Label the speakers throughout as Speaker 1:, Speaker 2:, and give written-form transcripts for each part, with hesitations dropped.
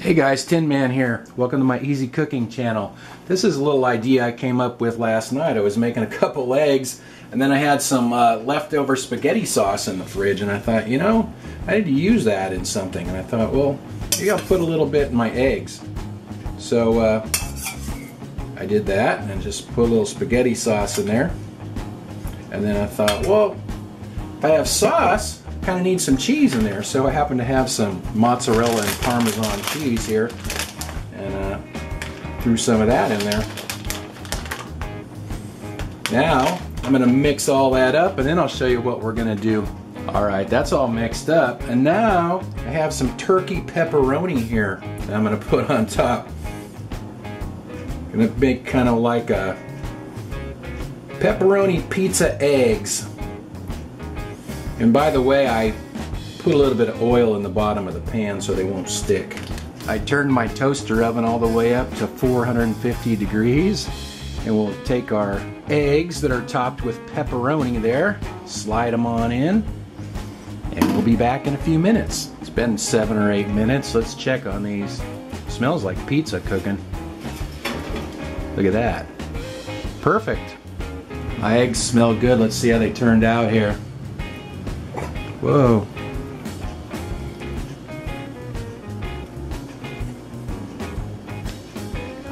Speaker 1: Hey guys, Tin Man here. Welcome to my easy cooking channel. This is a little idea I came up with last night. I was making a couple eggs and then I had some leftover spaghetti sauce in the fridge and I thought, you know, I need to use that in something. And I thought, well, maybe I'll put a little bit in my eggs. So I did that and just put a little spaghetti sauce in there. And then I thought, well, if I have sauce, kind of need some cheese in there, so I happen to have some mozzarella and Parmesan cheese here, and threw some of that in there. Now I'm going to mix all that up, and then I'll show you what we're going to do. Alright, that's all mixed up, and now I have some turkey pepperoni here that I'm going to put on top. I'm going to make kind of like a pepperoni pizza eggs. And by the way, I put a little bit of oil in the bottom of the pan so they won't stick. I turned my toaster oven all the way up to 450 degrees. And we'll take our eggs that are topped with pepperoni there, slide them on in, and we'll be back in a few minutes. It's been 7 or 8 minutes. Let's check on these. Smells like pizza cooking. Look at that. Perfect. My eggs smell good. Let's see how they turned out here. Whoa.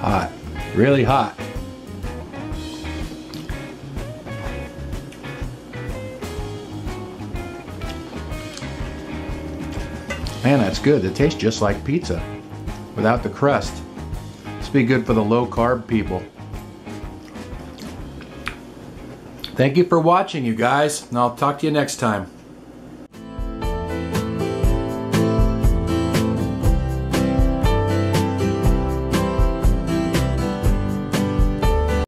Speaker 1: Hot. Really hot. Man, that's good. It tastes just like pizza without the crust. This will be good for the low carb people. Thank you for watching, you guys, and I'll talk to you next time.